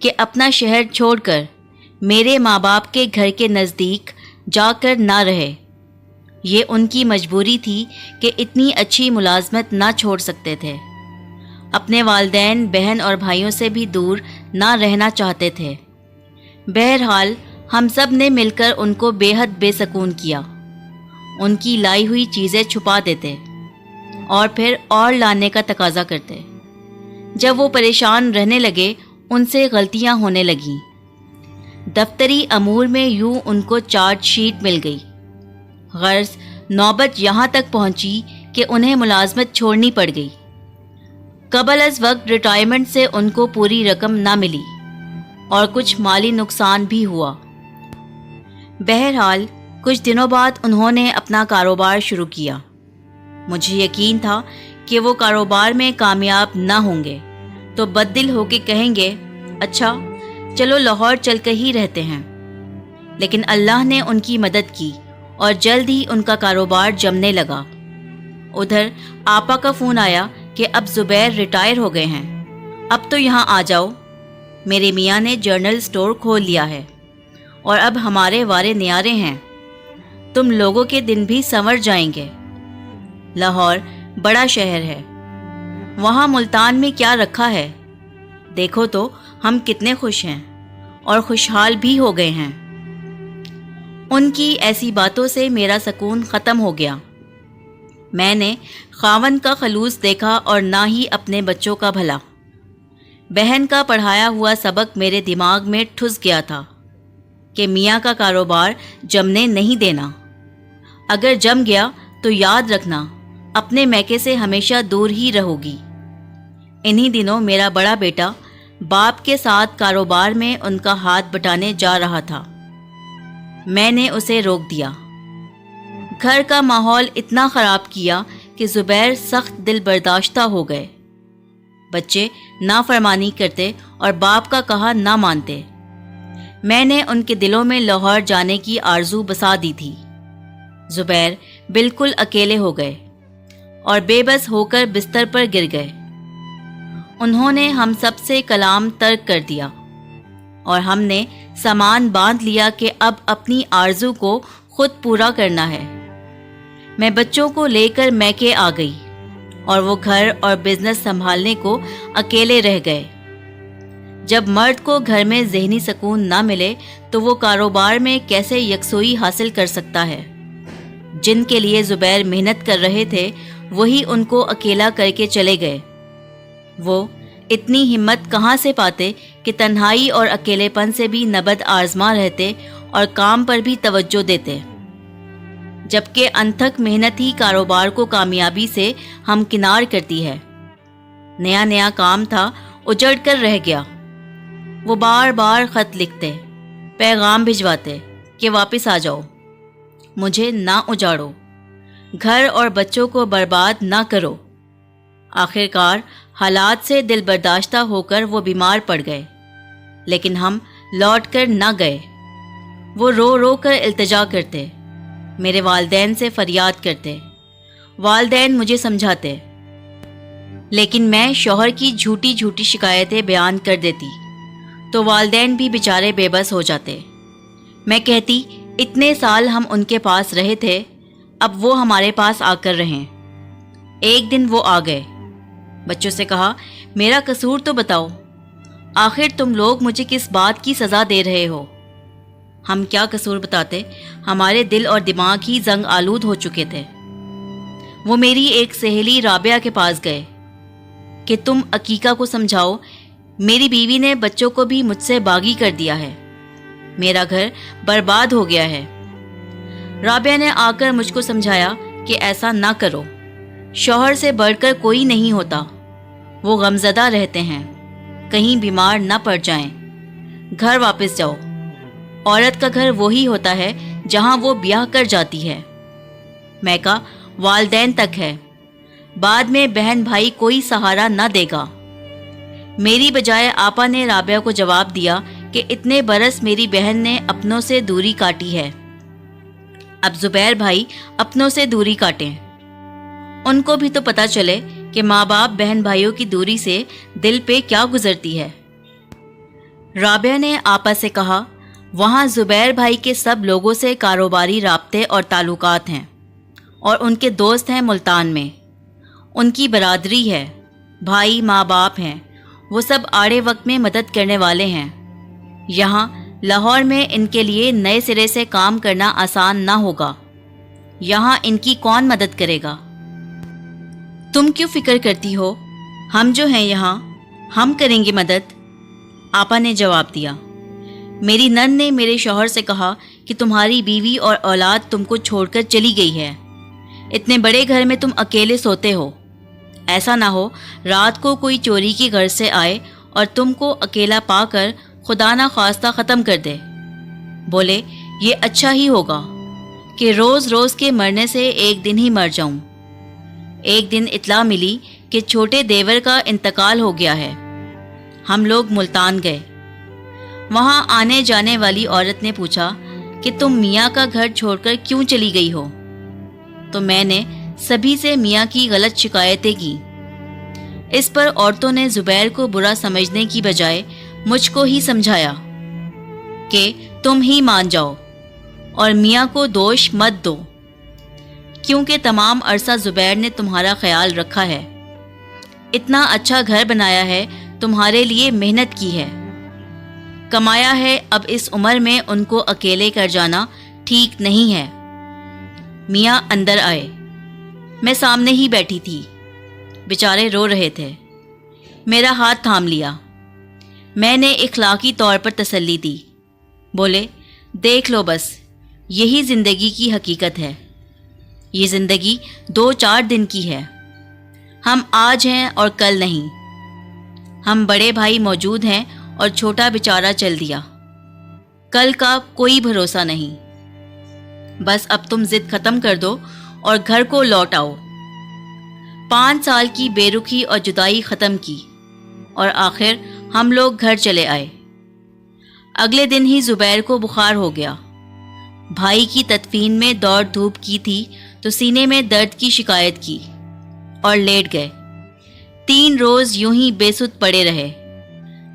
کہ اپنا شہر چھوڑ کر میرے ماں باپ کے گھر کے نزدیک جا کر نہ رہے۔ یہ ان کی مجبوری تھی کہ اتنی اچھی ملازمت نہ چھوڑ سکتے تھے۔ اپنے والدین، بہن اور بھائیوں سے بھی دور نہ رہنا چاہتے تھے۔ بہرحال ہم سب نے مل کر ان کو بے حد بے سکون کیا۔ ان کی لائی ہوئی چیزیں چھپا دیتے اور پھر اور لانے کا تقاضا کرتے۔ جب وہ پریشان رہنے لگے، ان سے غلطیاں ہونے لگیں۔ دفتری امور میں یوں ان کو چارج شیٹ مل گئی۔ غرض نوبت یہاں تک پہنچی کہ انہیں ملازمت چھوڑنی پڑ گئی۔ قبل از وقت ریٹائرمنٹ سے ان کو پوری رقم نہ ملی اور کچھ مالی نقصان بھی ہوا۔ بہرحال کچھ دنوں بعد انہوں نے اپنا کاروبار شروع کیا۔ مجھے یقین تھا کہ وہ کاروبار میں کامیاب نہ ہوں گے تو بددل ہو کے کہیں گے، اچھا چلو لاہور چل کر ہی رہتے ہیں۔ لیکن اللہ نے ان کی مدد کی اور جلد ہی ان کا کاروبار جمنے لگا۔ ادھر آپا کا فون آیا کہ اب زبیر ریٹائر ہو گئے ہیں، اب تو یہاں آ جاؤ۔ میرے میاں نے جرنل سٹور کھول لیا ہے اور اب ہمارے وارے نیارے ہیں، تم لوگوں کے دن بھی سنور جائیں گے۔ لاہور بڑا شہر ہے، وہاں ملتان میں کیا رکھا ہے؟ دیکھو تو ہم کتنے خوش ہیں اور خوشحال بھی ہو گئے ہیں۔ ان کی ایسی باتوں سے میرا سکون ختم ہو گیا۔ میں نے خاوند کا خلوص دیکھا اور نہ ہی اپنے بچوں کا بھلا۔ بہن کا پڑھایا ہوا سبق میرے دماغ میں ٹھس گیا تھا کہ میاں کا کاروبار جمنے نہیں دینا۔ اگر جم گیا تو یاد رکھنا اپنے میکے سے ہمیشہ دور ہی رہو گی۔ انہی دنوں میرا بڑا بیٹا باپ کے ساتھ کاروبار میں ان کا ہاتھ بٹانے جا رہا تھا۔ میں نے اسے روک دیا۔ گھر کا ماحول اتنا خراب کیا کہ زبیر سخت دل برداشتہ ہو گئے۔ بچے نافرمانی کرتے اور باپ کا کہا نہ مانتے۔ میں نے ان کے دلوں میں لاہور جانے کی آرزو بسا دی تھی۔ زبیر بالکل اکیلے ہو گئے اور بے بس ہو کر بستر پر گر گئے۔ انہوں نے ہم سب سے کلام ترک کر دیا اور ہم نے سامان باندھ لیا کہ اب اپنی آرزو کو خود پورا کرنا ہے۔ میں بچوں کو لے کر میکے آ گئی اور وہ گھر اور بزنس سنبھالنے کو اکیلے رہ گئے۔ جب مرد کو گھر میں ذہنی سکون نہ ملے تو وہ کاروبار میں کیسے یکسوئی حاصل کر سکتا ہے؟ جن کے لیے زبیر محنت کر رہے تھے وہی ان کو اکیلا کر کے چلے گئے۔ وہ اتنی ہمت کہاں سے پاتے کہ تنہائی اور اکیلے پن سے بھی نبض آزما رہتے اور کام پر بھی توجہ دیتے، جبکہ انتھک محنت ہی کاروبار کو کامیابی سے ہمکنار کرتی ہے۔ نیا نیا کام تھا، اجڑ کر رہ گیا۔ وہ بار بار خط لکھتے، پیغام بھجواتے کہ واپس آ جاؤ، مجھے نہ اجاڑو، گھر اور بچوں کو برباد نہ کرو۔ آخرکار حالات سے دل برداشتہ ہو کر وہ بیمار پڑ گئے، لیکن ہم لوٹ کر نہ گئے۔ وہ رو رو کر التجا کرتے، میرے والدین سے فریاد کرتے۔ والدین مجھے سمجھاتے، لیکن میں شوہر کی جھوٹی جھوٹی شکایتیں بیان کر دیتی تو والدین بھی بیچارے بے بس ہو جاتے۔ میں کہتی اتنے سال ہم ان کے پاس رہے تھے، اب وہ ہمارے پاس آ کر رہیں۔ ایک دن وہ آ گئے۔ بچوں سے کہا، میرا قصور تو بتاؤ، آخر تم لوگ مجھے کس بات کی سزا دے رہے ہو؟ ہم کیا قصور بتاتے، ہمارے دل اور دماغ ہی زنگ آلود ہو چکے تھے۔ وہ میری ایک سہیلی رابعہ کے پاس گئے کہ تم عقیقہ کو سمجھاؤ، میری بیوی نے بچوں کو بھی مجھ سے باغی کر دیا ہے، میرا گھر برباد ہو گیا ہے۔ رابعہ نے آ کر مجھ کو سمجھایا کہ ایسا نہ کرو، شوہر سے بڑھ کر کوئی نہیں ہوتا، وہ غمزدہ رہتے ہیں، کہیں بیمار نہ پڑ جائیں، گھر واپس جاؤ۔ عورت کا گھر وہی ہوتا ہے جہاں وہ بیاہ کر جاتی ہے، میکہ والدین تک ہے، بعد میں بہن بھائی کوئی سہارا نہ دے گا۔ میری بجائے آپا نے رابعہ کو جواب دیا کہ اتنے برس میری بہن نے اپنوں سے دوری کاٹی ہے، اب زبیر بھائی اپنوں سے دوری کاٹیں، ان کو بھی تو پتہ چلے کہ ماں باپ بہن بھائیوں کی دوری سے دل پہ کیا گزرتی ہے۔ رابعہ نے آپا سے کہا، وہاں زبیر بھائی کے سب لوگوں سے کاروباری رابطے اور تعلقات ہیں اور ان کے دوست ہیں ملتان میں، ان کی برادری ہے، بھائی ماں باپ ہیں، وہ سب آڑے وقت میں مدد کرنے والے ہیں۔ یہاں لاہور میں ان کے لیے نئے سرے سے کام کرنا آسان نہ ہوگا، یہاں ان کی کون مدد کرے گا؟ تم کیوں فکر کرتی ہو؟ ہم جو ہیں یہاں، ہم کریں گے مدد، آپا نے جواب دیا۔ میری نند نے میرے شوہر سے کہا کہ تمہاری بیوی اور اولاد تم کو چھوڑ کر چلی گئی ہے، اتنے بڑے گھر میں تم اکیلے سوتے ہو، ایسا نہ ہو رات کو کوئی چوری کی غرض سے آئے اور تم کو اکیلا پا کر خدا نہ خواستہ ختم کر دے۔ بولے یہ اچھا ہی ہوگا کہ روز روز کے مرنے سے ایک دن ہی مر جاؤں۔ ایک دن اطلاع ملی کہ چھوٹے دیور کا انتقال ہو گیا ہے۔ ہم لوگ ملتان گئے۔ وہاں آنے جانے والی عورت نے پوچھا کہ تم میاں کا گھر چھوڑ کر کیوں چلی گئی ہو؟ تو میں نے سبھی سے میاں کی غلط شکایتیں کی۔ اس پر عورتوں نے زبیر کو برا سمجھنے کی بجائے مجھ کو ہی سمجھایا کہ تم ہی مان جاؤ اور میاں کو دوش مت دو، کیونکہ تمام عرصہ زبیر نے تمہارا خیال رکھا ہے، اتنا اچھا گھر بنایا ہے، تمہارے لیے محنت کی ہے، کمایا ہے، اب اس عمر میں ان کو اکیلے کر جانا ٹھیک نہیں ہے۔ میاں اندر آئے، میں سامنے ہی بیٹھی تھی، بیچارے رو رہے تھے، میرا ہاتھ تھام لیا، میں نے اخلاقی طور پر تسلی دی، بولے دیکھ لو بس یہی زندگی کی حقیقت ہے، یہ زندگی 2-4 دن کی ہے، ہم آج ہیں اور کل نہیں، ہم بڑے بھائی موجود ہیں اور چھوٹا بیچارہ چل دیا، کل کا کوئی بھروسہ نہیں، بس اب تم ضد ختم کر دو اور گھر کو لوٹ آؤ۔ 5 سال کی بے رخی اور جدائی ختم کی اور آخر ہم لوگ گھر چلے آئے۔ اگلے دن ہی زبیر کو بخار ہو گیا، بھائی کی تدفین میں دوڑ دھوپ کی تھی تو سینے میں درد کی شکایت کی اور لیٹ گئے۔ 3 روز یوں ہی بے سدھ پڑے رہے،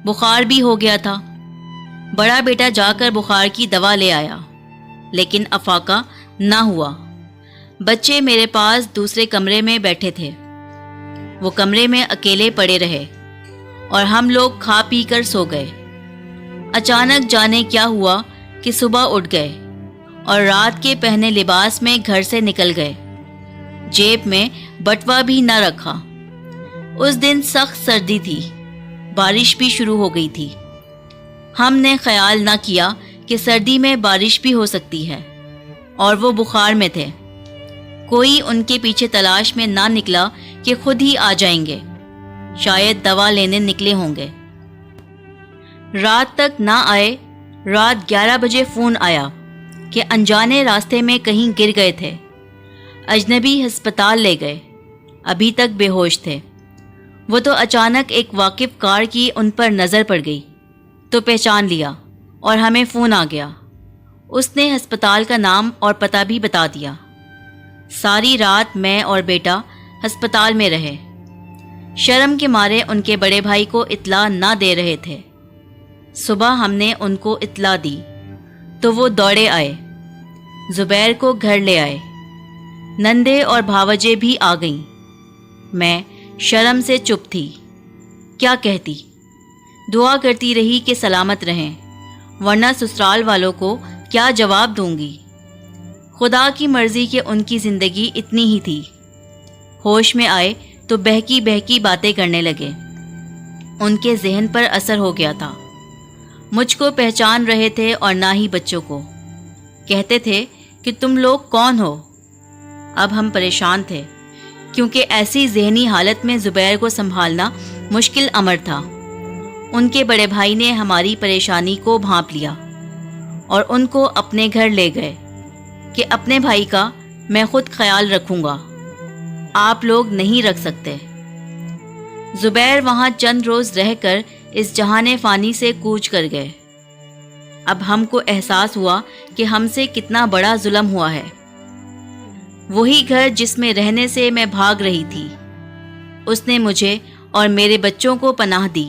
بخار بھی ہو گیا تھا۔ بڑا بیٹا جا کر بخار کی دوا لے آیا، لیکن افاقہ نہ ہوا۔ بچے میرے پاس دوسرے کمرے میں بیٹھے تھے، وہ کمرے میں اکیلے پڑے رہے اور ہم لوگ کھا پی کر سو گئے۔ اچانک جانے کیا ہوا کہ صبح اٹھ گئے اور رات کے پہنے لباس میں گھر سے نکل گئے، جیب میں بٹوا بھی نہ رکھا۔ اس دن سخت سردی تھی، بارش بھی شروع ہو گئی تھی۔ ہم نے خیال نہ کیا کہ سردی میں بارش بھی ہو سکتی ہے، اور وہ بخار میں تھے۔ کوئی ان کے پیچھے تلاش میں نہ نکلا کہ خود ہی آ جائیں گے، شاید دوا لینے نکلے ہوں گے۔ رات تک نہ آئے، رات 11 بجے فون آیا کہ انجانے راستے میں کہیں گر گئے تھے، اجنبی ہسپتال لے گئے، ابھی تک بے ہوش تھے۔ وہ تو اچانک ایک واقف کار کی ان پر نظر پڑ گئی تو پہچان لیا اور ہمیں فون آ گیا۔ اس نے ہسپتال کا نام اور پتہ بھی بتا دیا۔ ساری رات میں اور بیٹا ہسپتال میں رہے، شرم کے مارے ان کے بڑے بھائی کو اطلاع نہ دے رہے تھے۔ صبح ہم نے ان کو اطلاع دی تو وہ دوڑے آئے، زبیر کو گھر لے آئے، نندے اور بھاوجے بھی آ گئیں۔ میں شرم سے چپ تھی، کیا کہتی؟ دعا کرتی رہی کہ سلامت رہیں، ورنہ سسرال والوں کو کیا جواب دوں گی؟ خدا کی مرضی کہ ان کی زندگی اتنی ہی تھی۔ ہوش میں آئے تو بہکی بہکی باتیں کرنے لگے، ان کے ذہن پر اثر ہو گیا تھا۔ مجھ کو پہچان رہے تھے اور نہ ہی بچوں کو۔ کہتے تھے کہ تم لوگ کون ہو؟ اب ہم پریشان تھے، کیونکہ ایسی ذہنی حالت میں زبیر کو سنبھالنا مشکل امر تھا۔ ان کے بڑے بھائی نے ہماری پریشانی کو بھانپ لیا اور ان کو اپنے گھر لے گئے کہ اپنے بھائی کا میں خود خیال رکھوں گا، آپ لوگ نہیں رکھ سکتے۔ زبیر وہاں چند روز رہ کر اس جہان فانی سے کوچ کر گئے۔ اب ہم کو احساس ہوا کہ ہم سے کتنا بڑا ظلم ہوا ہے۔ وہی گھر جس میں رہنے سے میں بھاگ رہی تھی، اس نے مجھے اور میرے بچوں کو پناہ دی۔